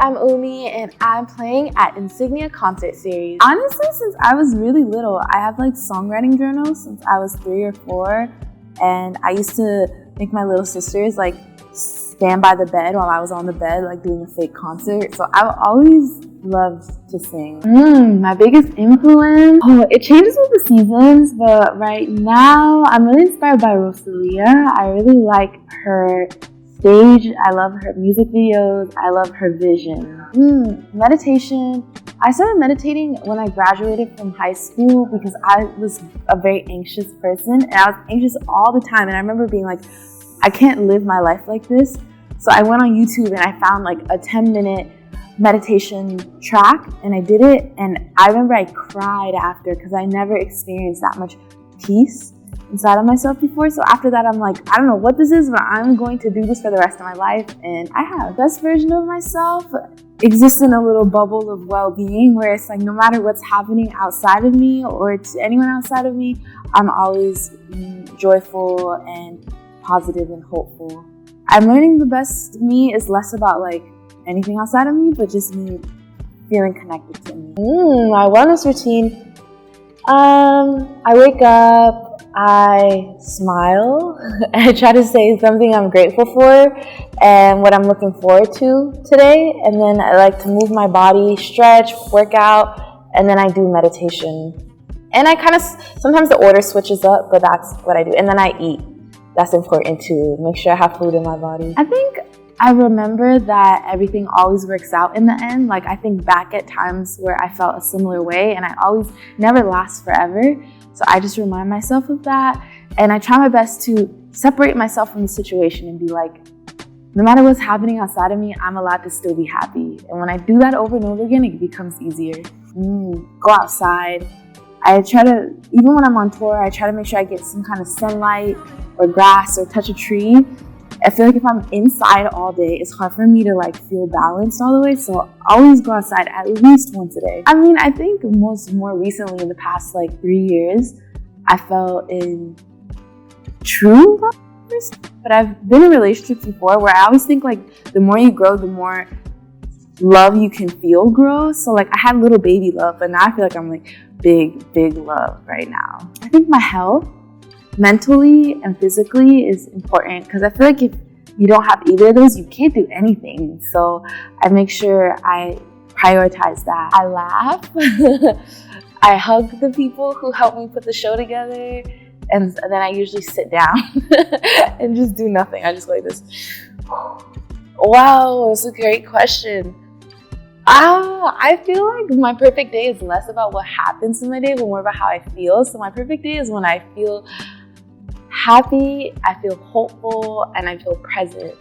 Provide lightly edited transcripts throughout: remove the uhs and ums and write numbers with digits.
I'm UMI and I'm playing at Insignia concert series. Honestly, since I was really little, I have like songwriting journals since I was 3 or 4, and I used to make my little sisters like stand by the bed while I was on the bed like doing a fake concert. So I've always loved to sing. My biggest influence? Oh, it changes with the seasons, but right now I'm really inspired by Rosalia. I really like her stage. I love her music videos. I love her vision. Meditation. I started meditating when I graduated from high school because I was a very anxious person, and I was anxious all the time. And I remember being like, I can't live my life like this. So I went on YouTube and I found like a 10-minute meditation track, and I did it. And I remember I cried after because I never experienced that much peace inside of myself before. So after that, I'm like, I don't know what this is, but I'm going to do this for the rest of my life. And I have. The best version of myself exists in a little bubble of well-being where it's like no matter what's happening outside of me or to anyone outside of me, I'm always joyful and positive and hopeful. I'm learning the best me is less about like anything outside of me, but just me feeling connected to me. My wellness routine. I wake up, I smile, I try to say something I'm grateful for and what I'm looking forward to today. And then I like to move my body, stretch, work out, and then I do meditation. And I kind of, sometimes the order switches up, but that's what I do. And then I eat. That's important too. Make sure I have food in my body. I think I remember that everything always works out in the end. Like I think back at times where I felt a similar way, and I always never last forever. So I just remind myself of that, and I try my best to separate myself from the situation and be like, no matter what's happening outside of me, I'm allowed to still be happy. And when I do that over and over again, it becomes easier. Go outside. I try to, even when I'm on tour, I try to make sure I get some kind of sunlight or grass or touch a tree. I feel like if I'm inside all day, it's hard for me to like feel balanced all the way. So I always go outside at least once a day. I mean, I think more recently in the past like 3 years, I fell in true love. But I've been in relationships before where I always think like the more you grow, the more love you can feel grow. So like I had little baby love, but now I feel like I'm like big love right now. I think my health, mentally and physically, is important because I feel like if you don't have either of those, you can't do anything. So I make sure I prioritize that. I laugh. I hug the people who helped me put the show together, and then I usually sit down and just do nothing. I just go like this. Wow, that's a great question. I feel like my perfect day is less about what happens in my day, but more about how I feel. So my perfect day is when I feel happy, I feel hopeful, and I feel present.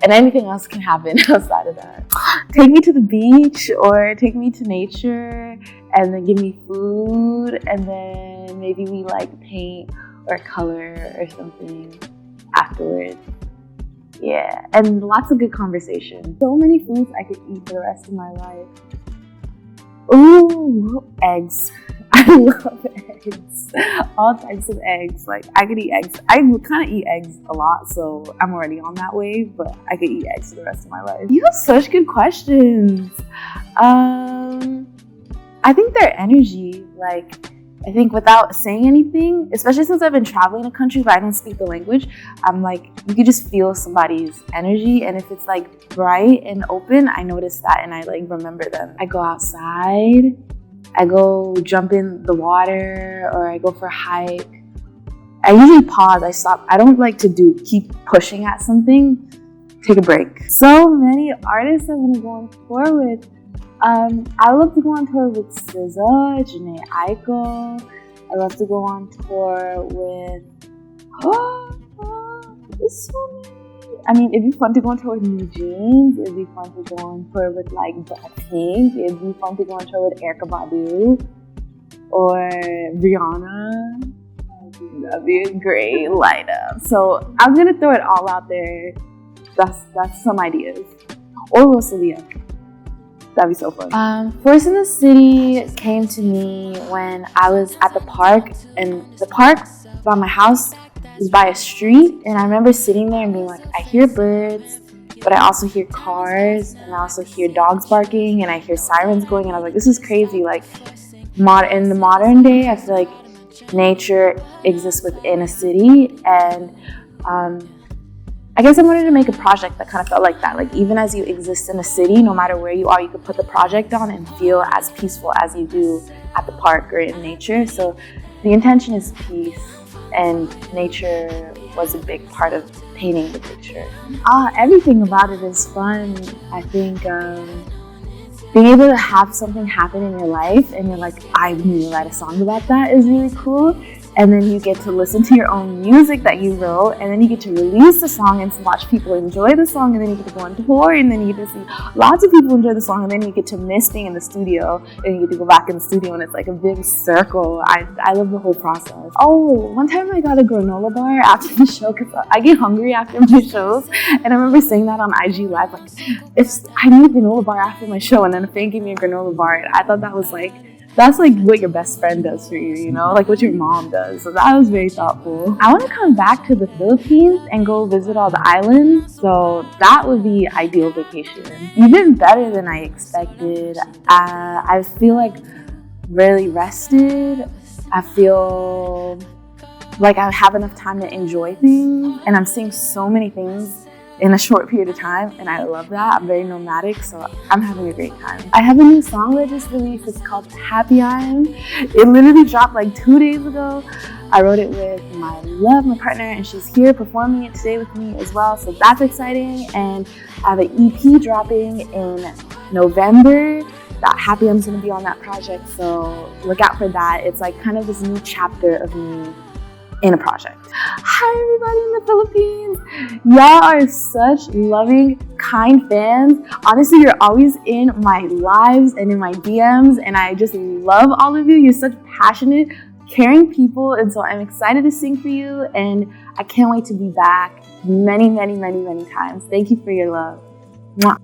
And anything else can happen outside of that. Take me to the beach or take me to nature and then give me food, and then maybe we like paint or color or something afterwards. Yeah, and lots of good conversation. So many foods I could eat for the rest of my life. Ooh, eggs. I love eggs. All types of eggs. Like I could eat eggs. I kind of eat eggs a lot, so I'm already on that wave, but I could eat eggs for the rest of my life. You have such good questions. I think their energy, like I think without saying anything, especially since I've been traveling a country but I don't speak the language, I'm like, you could just feel somebody's energy. And if it's like bright and open, I notice that and I like remember them. I go outside, I go jump in the water, or I go for a hike. I usually pause, I stop. I don't like to keep pushing at something. Take a break. So many artists I want to go on tour with. I love to go on tour with SZA, Janae Aiko. I love to go on tour with, there's so many. I mean, it'd be fun to go on tour with New Jeans. It'd be fun to go on tour with like Blackpink. It'd be fun to go on tour with Erykah Badu or Rihanna. That'd be a great lineup. So I'm gonna throw it all out there. That's some ideas. Or Rosalia. That'd be so fun. Force in the City came to me when I was at the park, and the park by my house is by a street, and I remember sitting there and being like, I hear birds, but I also hear cars, and I also hear dogs barking, and I hear sirens going, and I was like, this is crazy. Like, in the modern day, I feel like nature exists within a city, and I guess I wanted to make a project that kind of felt like that. Like, even as you exist in a city, no matter where you are, you could put the project on and feel as peaceful as you do at the park or in nature. So the intention is peace, and nature was a big part of painting the picture. Everything about it is fun. I think being able to have something happen in your life and you're like, I need to write a song about that is really cool. And then you get to listen to your own music that you wrote, and then you get to release the song and watch people enjoy the song, and then you get to go on tour, and then you get to see lots of people enjoy the song, and then you get to miss being in the studio, and you get to go back in the studio, and it's like a big circle. I love the whole process. Oh, one time I got a granola bar after the show, because I get hungry after my shows, and I remember saying that on IG Live, like, I need a granola bar after my show, and then a fan gave me a granola bar, and I thought that was like, that's like what your best friend does for you, you know, like what your mom does. So that was very thoughtful. I want to come back to the Philippines and go visit all the islands. So that would be ideal vacation. You've been better than I expected. I feel like really rested. I feel like I have enough time to enjoy things, and I'm seeing so many things in a short period of time, and I love that. I'm very nomadic, so I'm having a great time. I have a new song that just released. It's called Happy I'm. It literally dropped like 2 days ago. I wrote it with my partner, and she's here performing it today with me as well, so that's exciting. And I have an EP dropping in November. That Happy I'm's gonna be on that project, so look out for that. It's like kind of this new chapter of me in a project. Hi everybody in the Philippines. Y'all are such loving, kind fans. Honestly, you're always in my lives and in my DMs, and I just love all of you. You're such passionate, caring people, and so I'm excited to sing for you, and I can't wait to be back many, many, many, many times. Thank you for your love. Mwah.